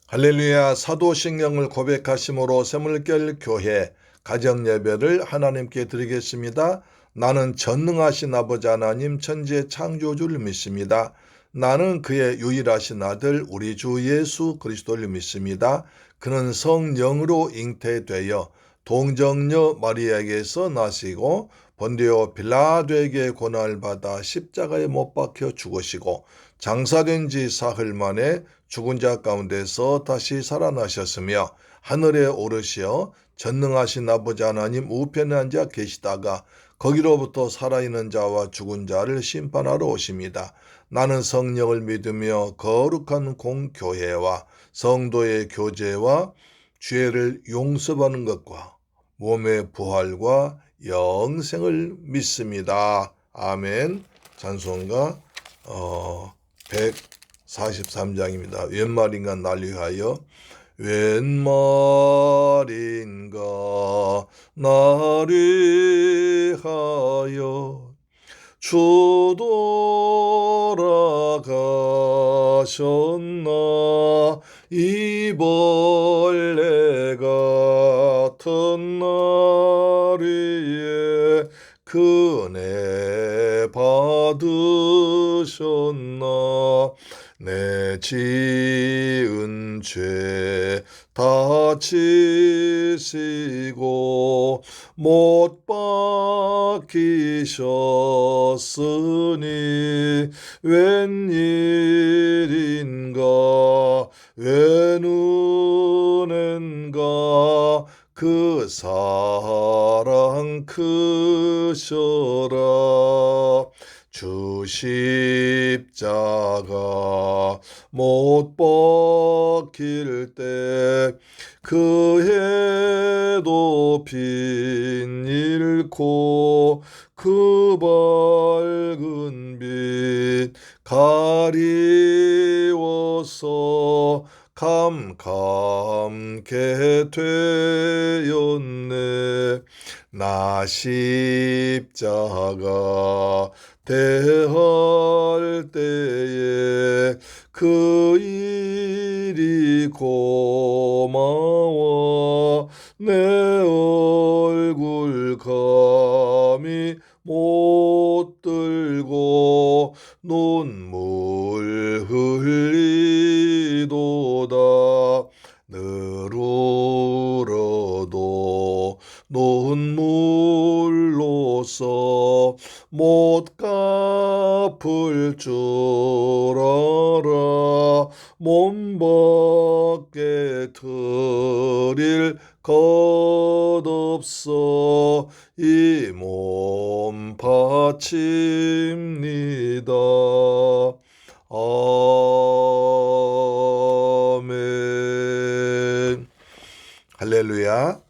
할렐루야. 사도신경을 고백하심으로 샘물결 교회 가정예배를 하나님께 드리겠습니다. 나는 전능하신 아버지 하나님 천지의 창조주를 믿습니다. 나는 그의 유일하신 아들 우리 주 예수 그리스도를 믿습니다. 그는 성령으로 잉태되어 동정녀 마리아에게서 나시고 본디오 빌라도에게 고난을 받아 십자가에 못 박혀 죽으시고 장사된 지 사흘 만에 죽은 자 가운데서 다시 살아나셨으며 하늘에 오르시어 전능하신 아버지 하나님 우편에 앉아 계시다가 거기로부터 살아있는 자와 죽은 자를 심판하러 오십니다. 나는 성령을 믿으며 거룩한 공교회와 성도의 교제와 죄를 용서받는 것과 몸의 부활과 영생을 믿습니다. 아멘. 찬송가 143장입니다. 웬 말인가 난리하여 웬 말인가 난리하여 주 돌아가셨나 이 벌레 같은 날이에 그네 받으셨나 내 지은 죄 다 지시고 못 박히셨으니 웬일인가 웬은혜인가 그 사랑 크셔라 주 십자가 못 박힐 때 그 해도 빈 잃고 그 밝은 빛 가리워서 감감케 되었네 나 십자가 대할 때에 그 일이 고마워 내 얼굴 감히 못 들고 눈물 흘리도다 늘 울어도 눈물로써 못 갚을 줄 알아 몸 밖에 드릴 것 없어 이 몸 바칩니다. 아멘. 할렐루야.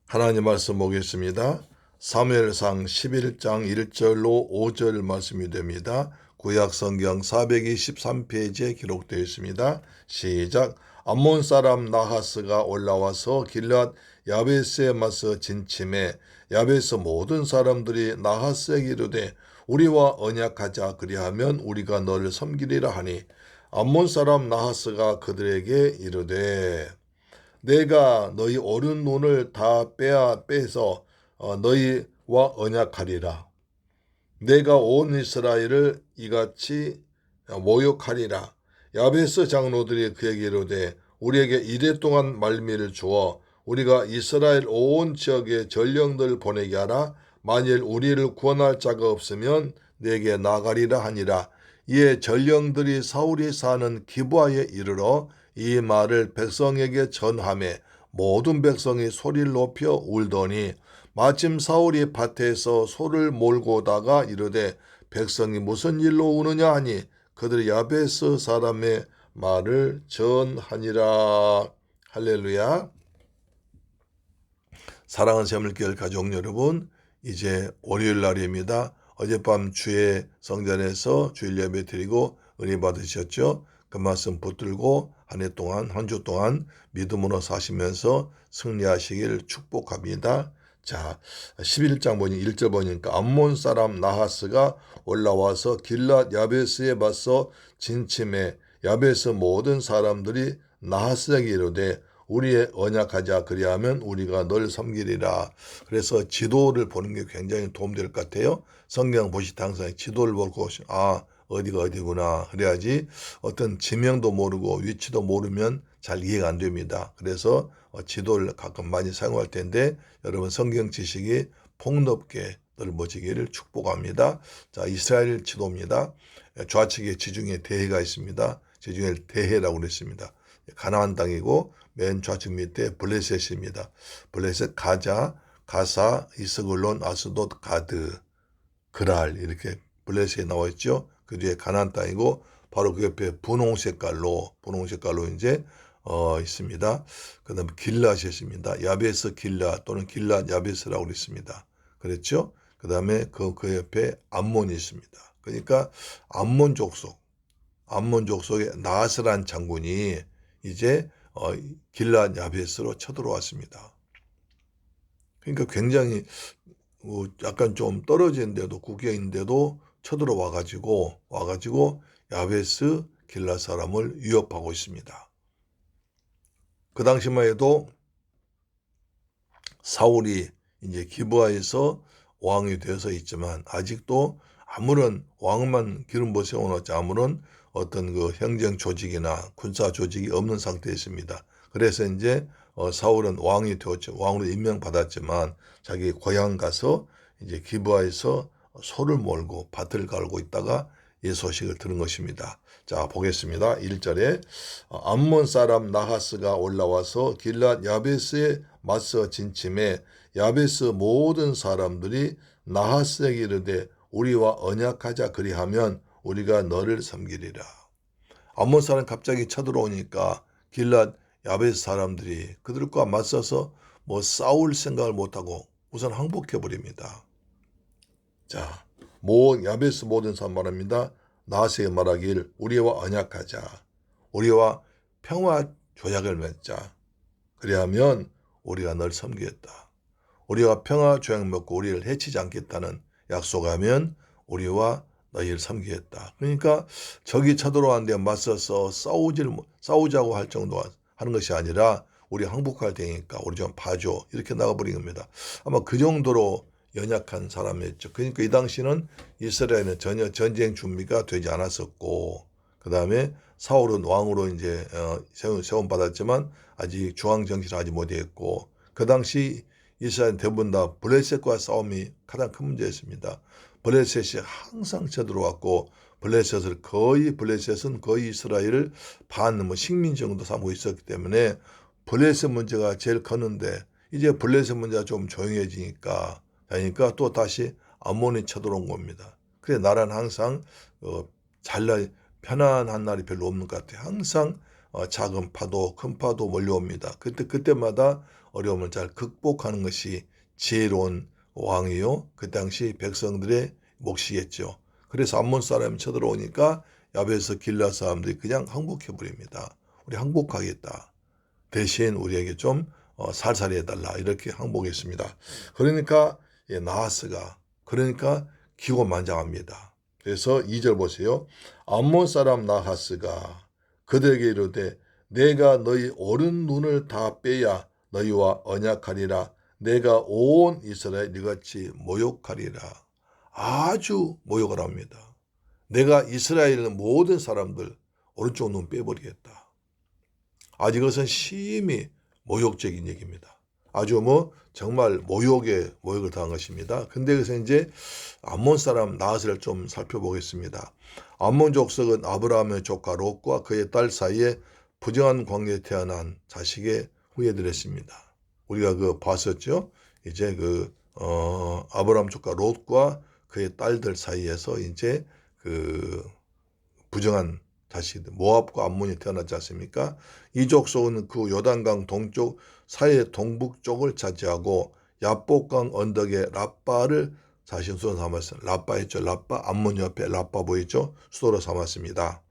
하나님 말씀 보겠습니다. 사무엘상 11장 1절로 5절 말씀이 됩니다. 구약성경 423페이지에 기록되어 있습니다. 시작. 암몬 사람 나하스가 올라와서 길앗 야베스에 맞서 진침해 야베스 모든 사람들이 나하스에게 이르되 우리와 언약하자 그리하면 우리가 너를 섬기리라 하니 암몬 사람 나하스가 그들에게 이르되 내가 너희 오른 눈을 다 빼서 너희와 언약하리라. 내가 온 이스라엘을 이같이 모욕하리라. 야베스 장로들이 그에게 이르되 우리에게 이레 동안 말미를 주어 우리가 이스라엘 온 지역에 전령들 보내게 하라. 만일 우리를 구원할 자가 없으면 내게 나가리라 하니라. 이에 전령들이 사울이 사는 기브아에 이르러 이 말을 백성에게 전하매 모든 백성이 소리를 높여 울더니 마침 사울이 밭에서 소를 몰고 오다가 이르되 백성이 무슨 일로 우느냐 하니 그들이 야베스 사람의 말을 전하니라. 할렐루야. 사랑하는 샘물교회 가족 여러분, 이제 월요일 날입니다. 어젯밤 주의 성전에서 주일 예배 드리고 은혜 받으셨죠? 그 말씀 붙들고 한 해 동안 한 주 동안 믿음으로 사시면서 승리하시길 축복합니다. 자, 11장 보니 1절 보니까 암몬 사람 나하스가 올라와서 길랏 야베스에 맞서 진침해 야베스 모든 사람들이 나하스에게 이르되 우리의 언약하자 그리하면 우리가 널 섬기리라. 그래서 지도를 보는 게 굉장히 도움될 것 같아요. 성경 보실 때 항상 지도를 보고 어디가 어디구나. 그래야지 어떤 지명도 모르고 위치도 모르면 잘 이해가 안 됩니다. 그래서 지도를 가끔 많이 사용할 텐데 여러분 성경 지식이 폭넓게 넓어지기를 축복합니다. 자, 이스라엘 지도입니다. 좌측에 지중해 대해가 있습니다. 지중해 대해라고 그랬습니다. 가나안 땅이고 맨 좌측 밑에 블레셋입니다. 블레셋, 가자, 가사, 이스글론, 아스돗, 가드, 그랄 이렇게 블레셋에 나와 있죠. 그 뒤에 가나안 땅이고 바로 그 옆에 분홍 색깔로 이제 있습니다. 그다음에 길랏이 있습니다. 야베스 길랏 또는 길랏 야베스라고 있습니다. 그랬죠? 그다음에 그 옆에 암몬이 있습니다. 그러니까 암몬 족속의 나하스란 장군이 이제 길랏 야베스로 쳐들어왔습니다. 그러니까 굉장히 약간 좀 떨어진데도 국경인데도 쳐들어와 가지고 야베스 길랏 사람을 위협하고 있습니다. 그 당시만 해도 사울이 이제 기브아에서 왕이 되어서 있지만 아직도 아무런 왕만 기름 부어 세워놓지 아무런 어떤 그 행정 조직이나 군사 조직이 없는 상태에 있습니다. 그래서 이제 사울은 왕이 되었죠. 왕으로 임명받았지만 자기 고향 가서 이제 기브아에서 소를 몰고 밭을 갈고 있다가 이 소식을 들은 것입니다. 자, 보겠습니다. 1절에 암몬 사람 나하스가 올라와서 길랏 야베스에 맞서 진침해 야베스 모든 사람들이 나하스에게 이르되 우리와 언약하자 그리하면 우리가 너를 섬기리라. 암몬 사람 갑자기 쳐들어오니까 길랏 야베스 사람들이 그들과 맞서서 싸울 생각을 못하고 우선 항복해 버립니다. 자, 야베스 모든 사람 말합니다. 나하스에게 말하길 우리와 언약하자. 우리와 평화 조약을 맺자. 그리하면 우리가 널 섬기겠다. 우리가 평화 조약 맺고 우리를 해치지 않겠다는 약속하면 우리와 너희를 섬기겠다. 그러니까 적이 쳐들어왔는데 맞서서 싸우자고 할 정도 하는 것이 아니라 우리 항복할 테니까 우리 좀 봐줘. 이렇게 나가버린 겁니다. 아마 그 정도로 연약한 사람이었죠. 그러니까 이 당시는 이스라엘은 전혀 전쟁 준비가 되지 않았었고, 그 다음에 사울은 왕으로 이제 세움 받았지만 아직 중앙 정치를 하지 못했고, 그 당시 이스라엘 대부분 다 블레셋과 싸움이 가장 큰 문제였습니다. 블레셋이 항상 쳐들어왔고, 블레셋은 거의 이스라엘을 식민 정도 삼고 있었기 때문에 블레셋 문제가 제일 컸는데 이제 블레셋 문제가 좀 조용해지니까 또 다시 암몬이 쳐들어온 겁니다. 그래 나라는 항상 편안한 날이 별로 없는 것 같아요. 항상 작은 파도, 큰 파도 몰려옵니다. 그때마다 어려움을 잘 극복하는 것이 지혜로운 왕이요. 그 당시 백성들의 몫이겠죠. 그래서 암몬 사람이 쳐들어오니까 야베스 길랏 사람들이 그냥 항복해 버립니다. 우리 항복하겠다. 대신 우리에게 좀 살살이 해달라. 이렇게 항복했습니다. 그러니까 나하스가 기고만장합니다. 그래서 2절 보세요. 암몬 사람 나하스가 그들에게 이르되 내가 너희 오른 눈을 다 빼야 너희와 언약하리라. 내가 온 이스라엘 이같이 모욕하리라. 아주 모욕을 합니다. 내가 이스라엘 모든 사람들 오른쪽 눈 빼버리겠다. 아주 이것은 심히 모욕적인 얘기입니다. 아주 정말 모욕을 당한 것입니다. 근데 여기서 이제 암몬 사람 나하스를 좀 살펴보겠습니다. 암몬 족속은 아브라함의 조카 롯과 그의 딸 사이에 부정한 관계에 태어난 자식의 후예들이었습니다. 우리가 봤었죠. 이제 아브라함 조카 롯과 그의 딸들 사이에서 이제 부정한 자식들 모압과 암몬이 태어났지 않습니까? 이 족속은 그 요단강 동쪽 사해 동북쪽을 차지하고 야복강 언덕의 라빠를 자신 수도 삼았어요. 라빠 했죠. 라빠 암몬 옆에 라빠 보이죠? 수도로 삼았습니다.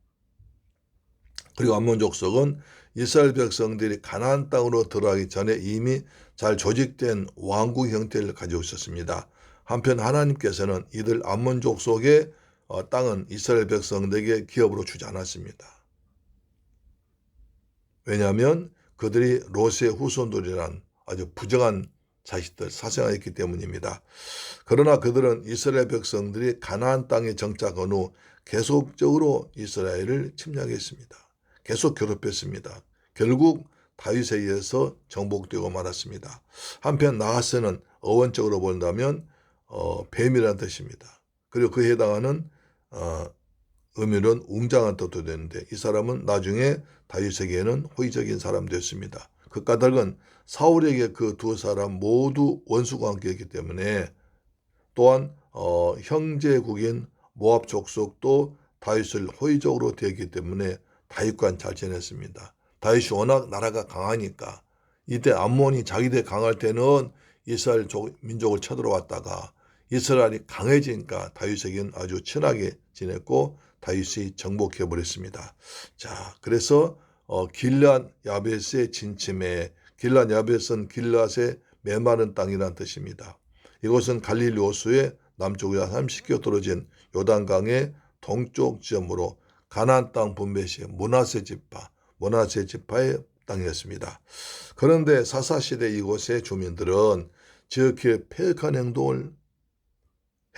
그리고 암몬 족속은 이스라엘 백성들이 가나안 땅으로 들어가기 전에 이미 잘 조직된 왕국 형태를 가지고 있었습니다. 한편 하나님께서는 이들 암몬 족속의 땅은 이스라엘 백성들에게 기업으로 주지 않았습니다. 왜냐하면 그들이 롯의 후손들이란 아주 부정한 자식들, 사생활이 있기 때문입니다. 그러나 그들은 이스라엘 백성들이 가나안 땅에 정착한 후 계속적으로 이스라엘을 침략했습니다. 계속 괴롭혔습니다. 결국 다윗에 의해서 정복되고 말았습니다. 한편 나하스는 어원적으로 본다면 뱀이라는 뜻입니다. 그리고 그에 해당하는 의미는 웅장한 뜻도 되는데 이 사람은 나중에 다윗에게는 호의적인 사람 되었습니다. 그 까닭은 사울에게 그 두 사람 모두 원수 관계였기 때문에 또한 형제국인 모압 족속도 다윗을 호의적으로 대했기 때문에 다윗과는 잘 지냈습니다. 다윗이 워낙 나라가 강하니까 이때 암몬이 자기들 강할 때는 이스라엘 민족을 쳐들어왔다가 이스라엘이 강해지니까 다윗에게는 아주 친하게 지냈고 다윗이 정복해버렸습니다. 자, 그래서 길앗 야벳의 진침에 길앗 야벳은 길앗의 메마른 땅이라는 뜻입니다. 이곳은 갈릴리 호수의 남쪽으로 30km 떨어진 요단강의 동쪽 지점으로 가나안 땅 분배 시 므낫세 지파의 땅이었습니다. 그런데 사사시대 이곳의 주민들은 지극히 폐역한 행동을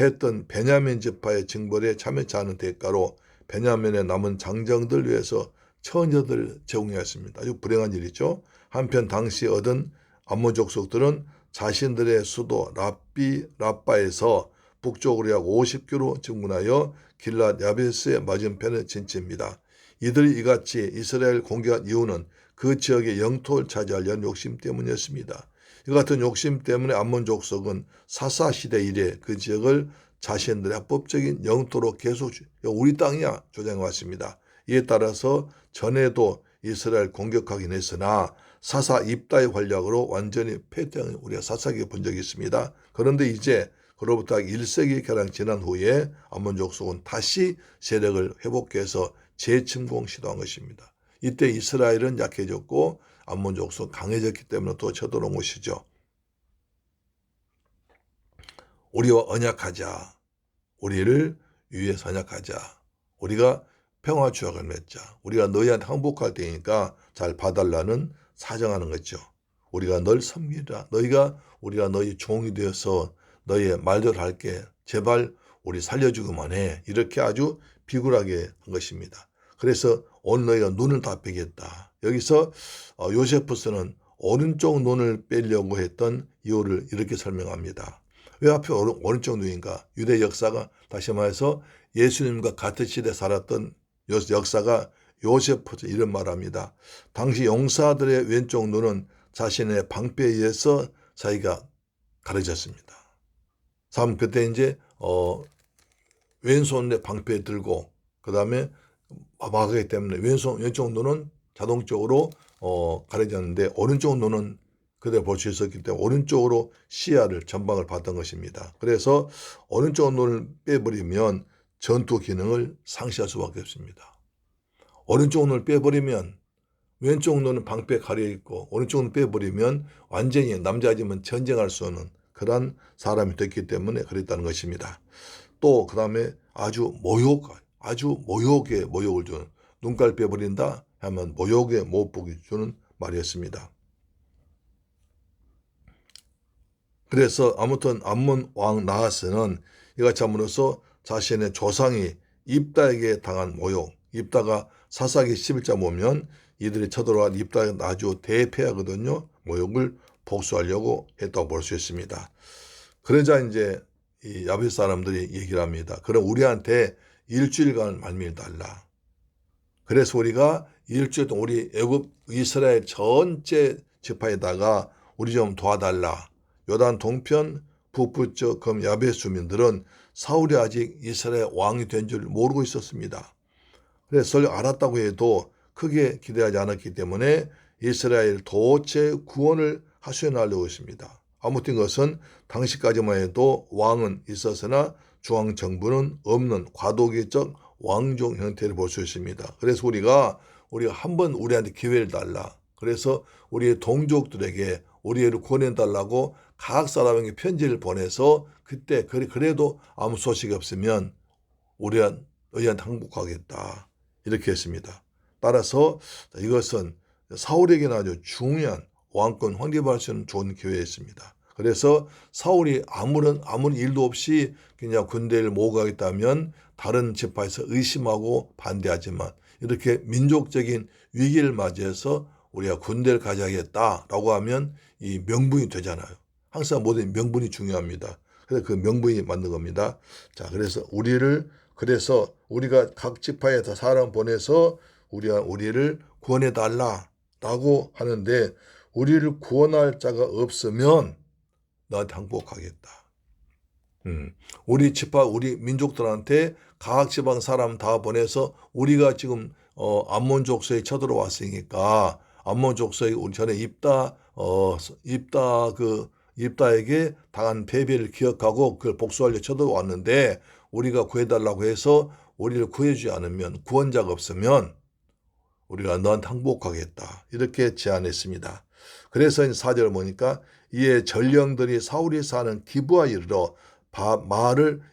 했던 베냐민 지파의 징벌에 참여치 않은 대가로 베냐민의 남은 장정들 위해서 처녀들을 제공했습니다. 아주 불행한 일이죠. 한편 당시 얻은 암몬 족속들은 자신들의 수도 라빠에서 북쪽으로 약 50km 진군하여 길랏 야베스의 맞은편에 진치입니다. 이들이 이같이 이스라엘 공격한 이유는 그 지역의 영토를 차지하려는 욕심 때문이었습니다. 이 같은 욕심 때문에 암몬 족속은 사사 시대 이래 그 지역을 자신들의 합법적인 영토로 계속 우리 땅이야 주장해 왔습니다. 이에 따라서 전에도 이스라엘 공격하긴 했으나 사사 입다의 활약으로 완전히 패퇴한 우리가 사사기에 본 적이 있습니다. 그런데 이제 그로부터 1세기가량 지난 후에 암몬 족속은 다시 세력을 회복해서 재침공 시도한 것입니다. 이때 이스라엘은 약해졌고 암몬 족속 강해졌기 때문에 또 쳐들어온 것이죠. 우리와 언약하자. 우리를 위해서 언약하자. 우리가 평화 조약을 맺자. 우리가 너희한테 항복할 때니까 잘 봐달라는 사정하는 거죠. 우리가 널 섬기라. 우리가 너희 종이 되어서 너희의 말대로 할게. 제발 우리 살려주기만 해. 이렇게 아주 비굴하게 한 것입니다. 그래서 오늘 너희가 눈을 다 빼겠다. 여기서 요세푸스는 오른쪽 눈을 빼려고 했던 이유를 이렇게 설명합니다. 왜 하필 오른쪽 눈인가? 유대 역사가 다시 말해서 예수님과 같은 시대에 살았던 역사가 요세푸스 이런 말합니다. 당시 용사들의 왼쪽 눈은 자신의 방패에 의해서 자기가 가려졌습니다. 그때 이제 왼손에 방패 들고 그 다음에 막하기 때문에 왼쪽 눈은 자동적으로 가려졌는데 오른쪽 눈은 그대로 볼 수 있었기 때문에 오른쪽으로 시야를 전방을 봤던 것입니다. 그래서 오른쪽 눈을 빼버리면 전투 기능을 상실할 수밖에 없습니다. 오른쪽 눈을 빼버리면 왼쪽 눈은 방패에 가려있고 오른쪽 눈을 빼버리면 완전히 남자지만 전쟁할 수 없는 그런 사람이 됐기 때문에 그랬다는 것입니다. 또 그 다음에 아주 모욕의 모욕을 주는 눈깔 빼버린다 하면 모욕의 모복이 주는 말이었습니다. 그래서 아무튼 암몬 왕 나하스는 이같이 함으로써 자신의 조상이 입다에게 당한 모욕, 입다가 사사기 11장 보면 이들이 쳐들어와 입다가 아주 대패하거든요. 모욕을 복수하려고 했다고 볼 수 있습니다. 그러자 이제 이 야벳 사람들이 얘기를 합니다. 그럼 우리한테 일주일간 말미를 달라. 그래서 우리가 일주일 동안 우리 애굽 이스라엘 전체 지파에다가 우리 좀 도와달라. 요단 동편 북부쪽 금 야벳 주민들은 사울이 아직 이스라엘 왕이 된 줄 모르고 있었습니다. 그래서 설령 알았다고 해도 크게 기대하지 않았기 때문에 이스라엘 도체 구원을 하소연하려고 했습니다. 아무튼 것은 당시까지만 해도 왕은 있었으나 중앙정부는 없는 과도기적 왕종 형태를 볼 수 있습니다. 그래서 우리가 한번 우리한테 기회를 달라. 그래서 우리의 동족들에게 우리를 권해달라고 각 사람에게 편지를 보내서 그때 그래도 아무 소식이 없으면 너희한테 항복하겠다. 이렇게 했습니다. 따라서 이것은 사울에게는 아주 중요한 왕권 확립할 수 있는 좋은 기회였습니다. 그래서 사울이 아무런 일도 없이 그냥 군대를 모으고 가겠다면 다른 지파에서 의심하고 반대하지만 이렇게 민족적인 위기를 맞이해서 우리가 군대를 가져야겠다라고 하면 이 명분이 되잖아요. 항상 모든 명분이 중요합니다. 그래서 그 명분이 만든 겁니다. 자, 그래서 우리가 각 지파에 다 사람 보내서 우리를 구원해 달라라고 하는데 우리를 구원할 자가 없으면 나한테 항복하겠다. 우리 지파, 우리 민족들한테 각 지방 사람 다 보내서 우리가 지금 암몬 족속에 쳐들어왔으니까 암몬 족속이 우리 전에 입다에게 당한 패배를 기억하고 그걸 복수하려 쳐들어왔는데 우리가 구해달라고 해서 우리를 구해주지 않으면 구원자가 없으면 우리가 너한테 항복하겠다. 이렇게 제안했습니다. 그래서 4절 보니까 이에 전령들이 사울이 사는 기브아에 이르러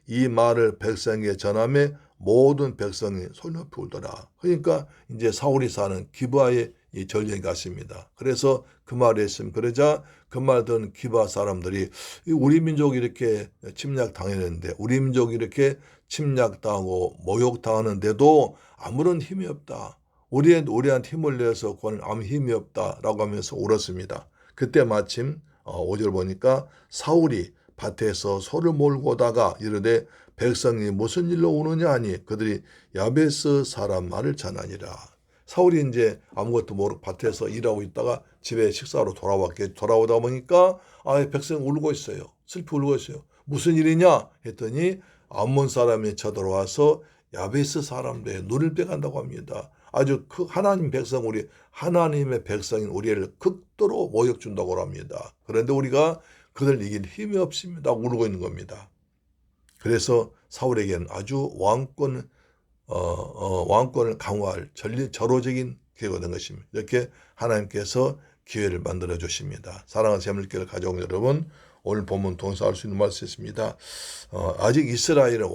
이 말을 백성에게 전하매 모든 백성이 소리높이 울더라. 그러니까 이제 사울이 사는 기브아에 이 전령이 갔습니다. 그래서 그 말을 했으면 그러자 그 말 듣는 기브아 사람들이 우리 민족이 이렇게 침략당했는데 우리 민족이 이렇게 침략당하고 모욕당하는데도 아무런 힘이 없다. 우리한테 힘을 내서 구하는 아무 힘이 없다라고 하면서 울었습니다. 그때 마침 5절 보니까 사울이 밭에서 소를 몰고 오다가 이르되 백성이 무슨 일로 우느냐 하니 그들이 야베스 사람 말을 전하니라. 사울이 이제 아무것도 모르고 밭에서 일하고 있다가 집에 식사로 돌아오다 보니까 백성이 울고 있어요. 슬피 울고 있어요. 무슨 일이냐 했더니 암몬 사람이 쳐들어와서 야베스 사람들의 눈을 빼간다고 합니다. 아주 하나님의 백성인 우리를 극도로 모욕 준다고 합니다. 그런데 우리가 그들 이길 힘이 없습니다. 울고 있는 겁니다. 그래서 사울에게는 아주 왕권을 강화할 절호적인 기회가 된 것입니다. 이렇게 하나님께서 기회를 만들어 주십니다. 사랑하는 재물교를 가져온 여러분, 오늘 본문 통해서 알 수 있는 말씀입니다. 아직 이스라엘을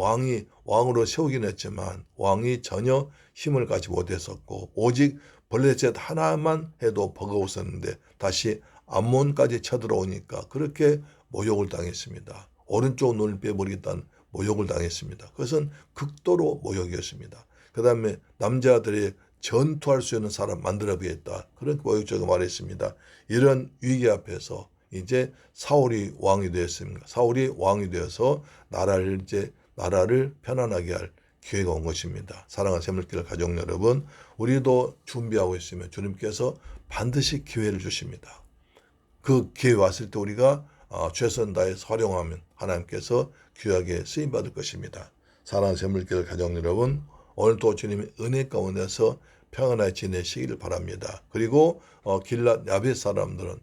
왕으로 세우긴 했지만 왕이 전혀 힘을 갖지 못했었고 오직 블레셋 하나만 해도 버거웠었는데 다시 암몬까지 쳐들어오니까 그렇게 모욕을 당했습니다. 오른쪽 눈을 빼버리겠다는 모욕을 당했습니다. 그것은 극도로 모욕이었습니다. 그 다음에 남자들이 전투할 수 있는 사람 만들어보겠다. 그런 모욕적으로 말했습니다. 이런 위기 앞에서 이제 사울이 왕이 되었습니다. 사울이 왕이 되어서 나라를 편안하게 할 기회가 온 것입니다. 사랑하는 재물길 가족 여러분, 우리도 준비하고 있으면 주님께서 반드시 기회를 주십니다. 그 기회 왔을 때 우리가 최선 다해서 활용하면 하나님께서 귀하게 쓰임받을 것입니다. 사랑하는 재물길 가족 여러분, 오늘도 주님의 은혜 가운데서 평안하게 지내시기를 바랍니다. 그리고 길랏 야벳 사람들은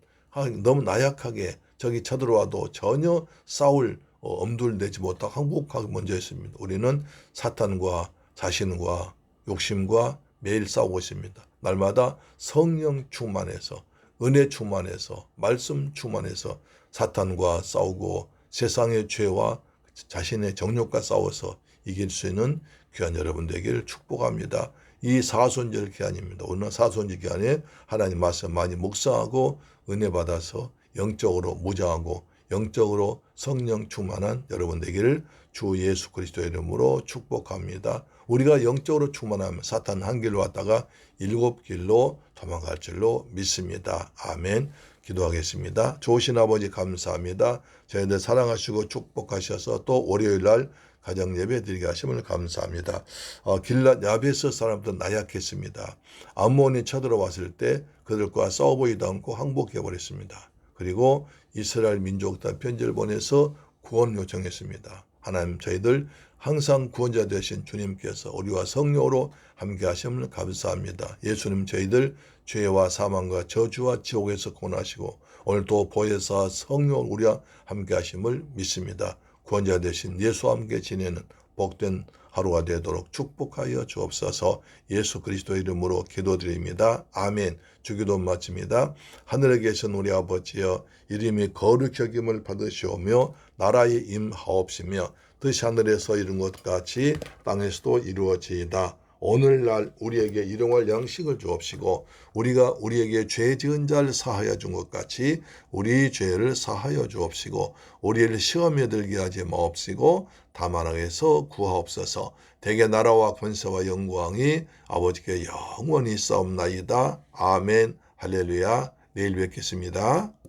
너무 나약하게 적이 쳐들어와도 전혀 싸울 엄두를 내지 못하고 항복하기 먼저 했습니다. 우리는 사탄과 자신과 욕심과 매일 싸우고 있습니다. 날마다 성령 충만해서 은혜 충만해서 말씀 충만해서 사탄과 싸우고 세상의 죄와 자신의 정욕과 싸워서 이길 수 있는 귀한 여러분 되기를 축복합니다. 이 사순절 기간입니다. 오늘 사순절 기간에 하나님 말씀 많이 묵상하고 은혜 받아서 영적으로 무장하고 영적으로 성령 충만한 여러분 되기를 주 예수 그리스도의 이름으로 축복합니다. 우리가 영적으로 충만하면 사탄 한 길로 왔다가 7길로 도망갈 줄로 믿습니다. 아멘. 기도하겠습니다. 좋으신 아버지 감사합니다. 저희들 사랑하시고 축복하셔서 또 월요일날 가정 예배 드리게 하심을 감사합니다. 길랏 야베스 사람들은 나약했습니다. 암몬이 쳐들어왔을 때 그들과 싸워보지도 않고 항복해버렸습니다. 그리고 이스라엘 민족단 편지를 보내서 구원 요청했습니다. 하나님 저희들 항상 구원자 되신 주님께서 우리와 성령으로 함께 하심을 감사합니다. 예수님 저희들 죄와 사망과 저주와 지옥에서 구원하시고 오늘도 보혜사 성령 우리와 함께 하심을 믿습니다. 구원자 되신 예수와 함께 지내는 복된 하루가 되도록 축복하여 주옵소서. 예수 그리스도 이름으로 기도드립니다. 아멘. 주기도 마칩니다. 하늘에 계신 우리 아버지여 이름이 거룩히 여김을 받으시오며 나라의 임하옵시며 뜻이 하늘에서 이룬 것 같이 땅에서도 이루어지이다. 오늘날 우리에게 일용할 양식을 주옵시고 우리가 우리에게 죄 지은 자를 사하여 준 것 같이 우리 죄를 사하여 주옵시고 우리를 시험에 들게 하지 마옵시고 다만 악에서 구하옵소서. 대개 나라와 권세와 영광이 아버지께 영원히 싸움나이다. 아멘. 할렐루야. 내일 뵙겠습니다.